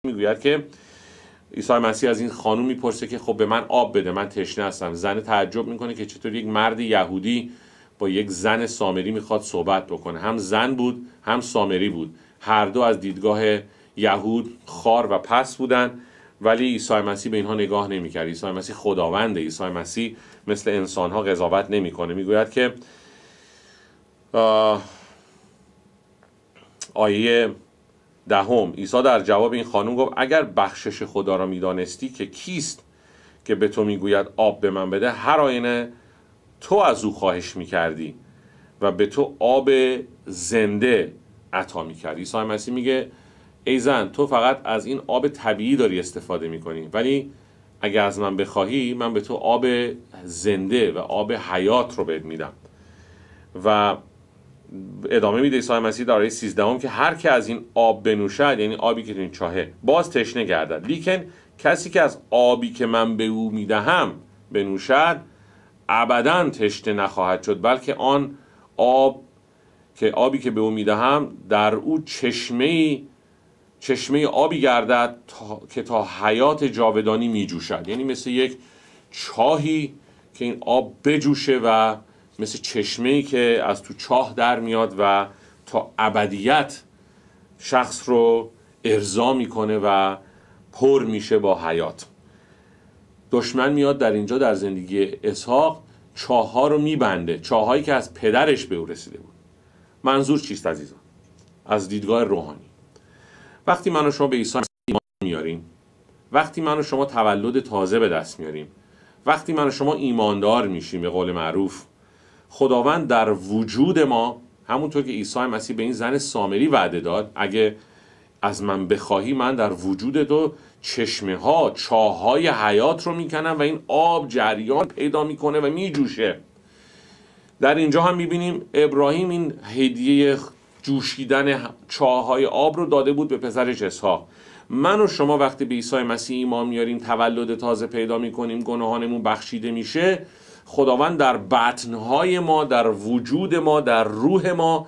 میگوید که عیسی مسیح از این خانوم میپرسه که خب به من آب بده، من تشنه هستم. زن تعجب میکنه که چطور یک مرد یهودی با یک زن سامری میخواد صحبت بکنه. هم زن بود هم سامری بود، هر دو از دیدگاه یهود خار و پس بودن، ولی عیسی مسیح به اینها نگاه نمیکرد. عیسی مسیح خداونده. عیسی مسیح مثل انسانها قضاوت نمیکنه. میگوید که آیه 10 عیسی در جواب این خانم گفت اگر بخشش خدا را میدانستی که کیست که به تو میگوید آب به من بده، هر آینه تو از او خواهش میکردی و به تو آب زنده عطا میکرد. عیسی مسیح میگه ای زن، تو فقط از این آب طبیعی داری استفاده میکنی، ولی اگر از من بخواهی من به تو آب زنده و آب حیات رو بهت میدم. و ادامه میده عیسی مسیح در آیه 13 که هر که از این آب بنوشد، یعنی آبی که تو این چاهه، باز تشنه گردد، لیکن کسی که از آبی که من به او میدهم بنوشد ابداً تشنه نخواهد شد، بلکه آن آبی که به او میدهم در او چشمه آبی گردد که تا حیات جاودانی میجوشد. یعنی مثل یک چاهی که این آب بجوشه و مثل چشمه‌ای که از تو چاه در میاد و تا ابدیت شخص رو ارضا میکنه و پر میشه با حیات. دشمن میاد در اینجا در زندگی اسحاق چاه‌ها رو میبنده، چاه‌هایی که از پدرش به او رسیده بود. منظور چیست عزیزان؟ از دیدگاه روحانی، وقتی من و شما به عیسی ایمان میاریم، وقتی من و شما تولد تازه به دست میاریم، وقتی من و شما ایماندار میشیم، به قول معروف خداوند در وجود ما، همونطور که عیسی مسیح به این زن سامری وعده داد، اگه از من بخواهی من در وجود تو چشمه ها، چاه های حیات رو میکنم و این آب جریان پیدا میکنه و میجوشه. در اینجا هم میبینیم ابراهیم این هدیه جوشیدن چاه های آب رو داده بود به پسرش اسحاق. من و شما وقتی به عیسی مسیح ایمان میاریم، تولد تازه پیدا میکنیم، گناهانمون بخشیده میشه، خداوند در بطنهای ما، در وجود ما، در روح ما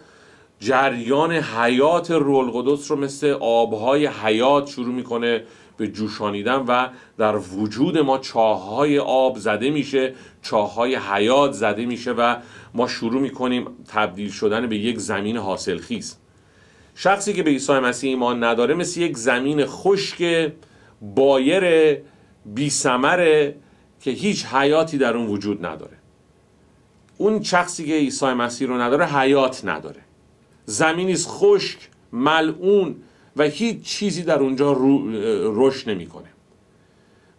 جریان حیات روح القدس رو مثل آبهای حیات شروع میکنه به جوشانیدن و در وجود ما چاههای آب زده میشه، چاههای حیات زده میشه و ما شروع میکنیم تبدیل شدن به یک زمین حاصلخیز. شخصی که به عیسی مسیح ایمان نداره مثل یک زمین خشک بایر بی ثمره که هیچ حیاتی در اون وجود نداره. اون شخصی که عیسی مسیح رو نداره حیات نداره، زمینی است خشک، ملعون و هیچ چیزی در اونجا رشد نمیکنه.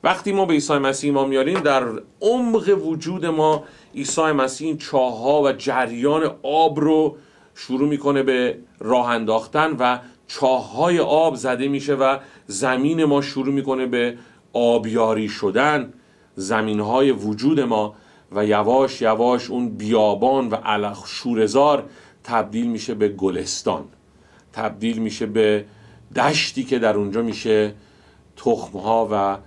وقتی ما به عیسی مسیح ایمان میاریم، در عمق وجود ما عیسی مسیح این چاه‌ها و جریان آب رو شروع میکنه به راه انداختن و چاه‌های آب زده میشه و زمین ما شروع میکنه به آبیاری شدن، زمینهای وجود ما، و یواش یواش اون بیابان و علق شورزار تبدیل میشه به گلستان، تبدیل میشه به دشتی که در اونجا میشه تخمها و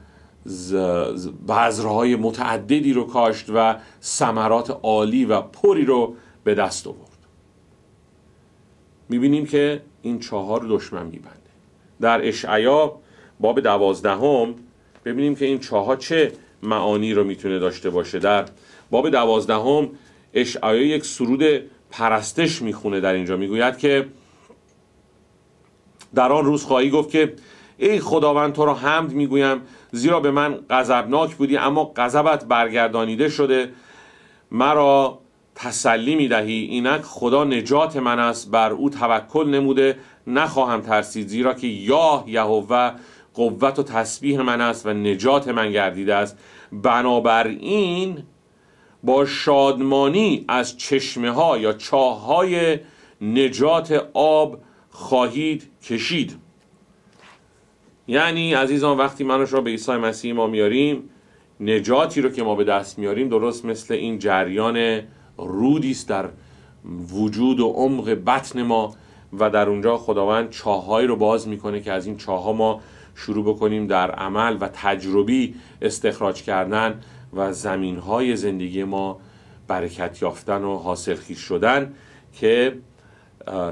بذرهای متعددی رو کاشت و ثمرات عالی و پری رو به دست آورد. میبینیم که این چاه‌ها رو دشمن میبنده. در اشعیا باب 12 ببینیم که این چاه‌ها چه معانی رو میتونه داشته باشه. در باب 12 اشعیا یک سرود پرستش میخونه. در اینجا میگوید که در آن روز خواهی گفت که ای خداوند تو را حمد میگویم، زیرا به من غضبناک بودی اما غضبت برگردانیده شده، مرا تسلی میدهی. اینک خدا نجات من است، بر او توکل نموده نخواهم ترسید، زیرا که یهوه قوت و تسبیح من است و نجات من گردیده است. بنابراین با شادمانی از چشمه ها یا چاه های نجات آب خواهید کشید. یعنی عزیزان، وقتی من و شما به عیسی مسیح ما میاریم، نجاتی رو که ما به دست میاریم درست مثل این جریان رودی است در وجود و عمق بطن ما و در اونجا خداوند چاه‌هایی رو باز میکنه که از این چاه‌ها ما شروع بکنیم در عمل و تجربی استخراج کردن و زمین‌های زندگی ما برکت یافتن و حاصلخیز شدن که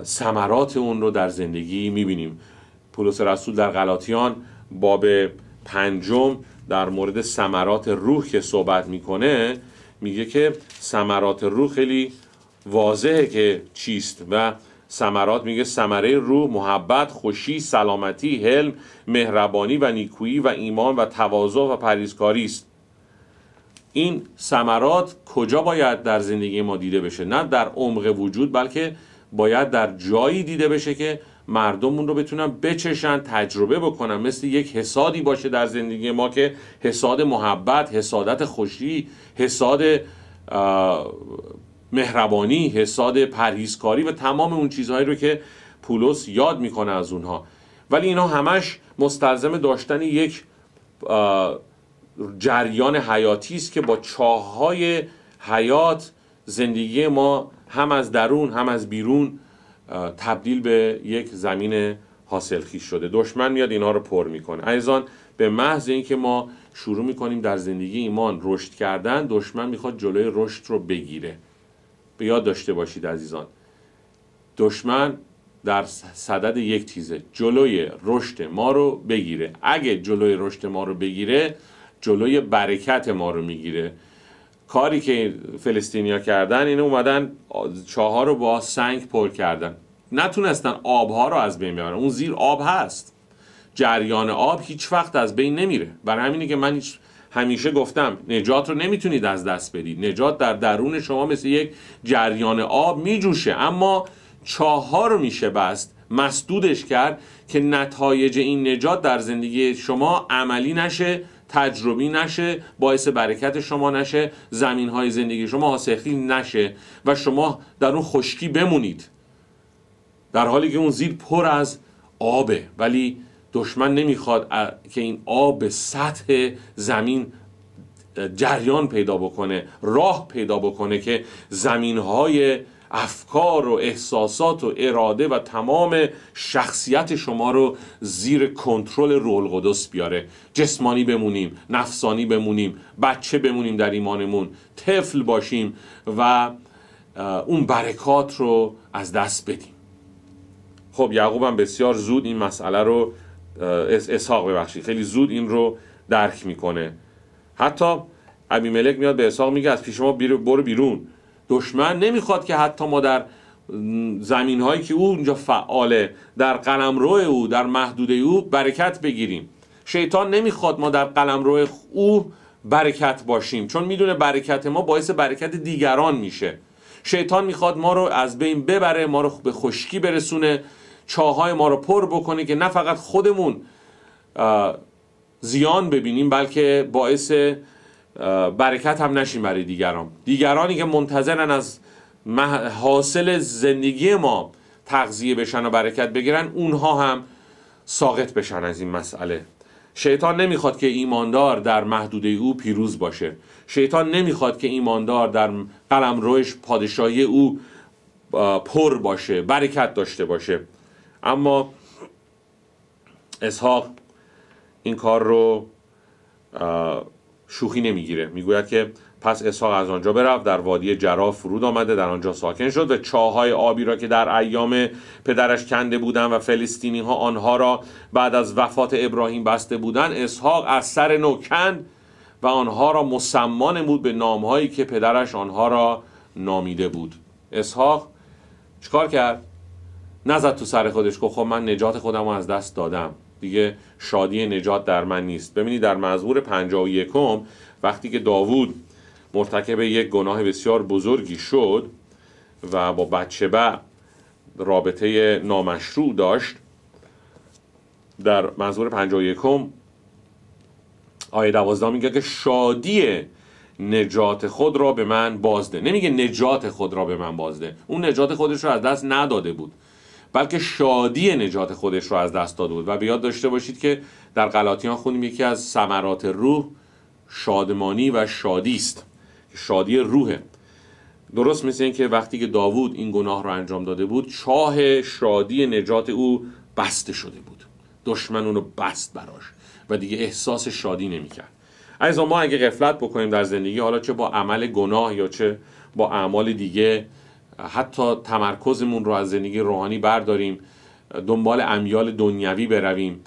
ثمرات اون رو در زندگی میبینیم. پولس رسول در غلاطیان باب 5 در مورد ثمرات روح که صحبت میکنه، میگه که ثمرات روح خیلی واضحه که چیست و ثمرات، میگه ثمره روح محبت، خوشی، سلامتی، حلم، مهربانی و نیکویی و ایمان و تواضع و پرهیزکاری است. این ثمرات کجا باید در زندگی ما دیده بشه؟ نه در عمق وجود، بلکه باید در جایی دیده بشه که مردم اون رو بتونن بچشن، تجربه بکنن، مثل یک حسادی باشه در زندگی ما که حساد محبت، حسادت خوشی، حساد مهربانی، حساد پرهیزکاری و تمام اون چیزهایی رو که پولس یاد میکنه از اونها. ولی اینا همش مستلزم داشتن یک جریان حیاتی است که با چاه‌های حیات زندگی ما هم از درون هم از بیرون تبدیل به یک زمین حاصلخیز شده. دشمن میاد اینها رو پر میکنه. عزیزان، به محض اینکه ما شروع میکنیم در زندگی ایمان رشد کردن، دشمن میخواد جلوی رشد رو بگیره. به یاد داشته باشید عزیزان، دشمن در صدد یک چیزه، جلوی رشد ما رو بگیره. اگه جلوی رشد ما رو بگیره، جلوی برکت ما رو میگیره. کاری که فلسطینیا کردن اینه، اومدن چاه‌ها رو با سنگ پر کردن، نتونستن آبها رو از بین ببرن. اون زیر آب هست، جریان آب هیچ وقت از بین نمیره. برای همینه که من همیشه گفتم نجات رو نمیتونید از دست بدید. نجات در درون شما مثل یک جریان آب میجوشه، اما چاه‌ها رو میشه بست، مسدودش کرد که نتایج این نجات در زندگی شما عملی نشه، تجربی نشه، باعث برکت شما نشه، زمین‌های زندگی شما حاصلخیز نشه و شما در اون خشکی بمونید، در حالی که اون زیر پر از آبه. ولی دشمن نمیخواد که این آب به سطح زمین جریان پیدا بکنه، راه پیدا بکنه که زمین‌های افکار و احساسات و اراده و تمام شخصیت شما رو زیر کنترل روح القدس بیاره. جسمانی بمونیم، نفسانی بمونیم، بچه بمونیم در ایمانمون، طفل باشیم و اون برکات رو از دست بدیم. خب یعقوب هم بسیار زود این مسئله رو، اسحاق خیلی زود این رو درک میکنه. حتی ابیملک میاد به اسحاق میگه از پیش ما برو بیرون. دشمن نمیخواد که حتی ما در زمین هایی که او اونجا فعاله، در قلمرو او، در محدوده او برکت بگیریم. شیطان نمیخواد ما در قلمرو او برکت باشیم، چون میدونه برکت ما باعث برکت دیگران میشه. شیطان میخواد ما رو از بین ببره، ما رو به خشکی برسونه، چاهای ما رو پر بکنه که نه فقط خودمون زیان ببینیم، بلکه باعث برکت هم نشیم برای دیگرانی که منتظرن از حاصل زندگی ما تغذیه بشن و برکت بگیرن، اونها هم ساقط بشن از این مسئله. شیطان نمیخواد که ایماندار در محدوده او پیروز باشه. شیطان نمیخواد که ایماندار در قلمروش پادشاهی او پر باشه، برکت داشته باشه. اما اسحاق این کار رو شوخی نمیگیره. میگوید که پس اسحاق از آنجا برفت، در وادی جرا فرود آمده، در آنجا ساکن شد و چاهای آبی را که در ایام پدرش کنده بودند و فلسطینی ها آنها را بعد از وفات ابراهیم بسته بودند، اسحاق از سر نو کند و آنها را مسمی نمود به نامهایی که پدرش آنها را نامیده بود. اسحاق چیکار کرد؟ نزد تو سر خودش که خب من نجات خودم رو از دست دادم، دیگه شادی نجات در من نیست. ببینید در مزمور 51 وقتی که داوود مرتکب یک گناه بسیار بزرگی شد و با بتشبع رابطه نامشروع داشت، در مزمور 51 آیه 12 میگه که شادی نجات خود را به من بازده. نمیگه نجات خود را به من بازده، اون نجات خودش رو از دست نداده بود، بلکه شادی نجات خودش رو از دست داده بود. و به یاد داشته باشید که در غلاطیان خوندیم یکی از ثمرات روح شادمانی و شادی است، شادی روحه. درست مثل این که وقتی که داوود این گناه رو انجام داده بود، چاه شادی نجات او بسته شده بود، دشمن اون رو بست براش و دیگه احساس شادی نمی‌کرد. عزیزان، ما اگه غفلت بکنیم در زندگی، حالا چه با عمل گناه یا چه با اعمال دیگه، حتی تمرکزمون رو از زندگی روحانی برداریم دنبال امیال دنیوی برویم.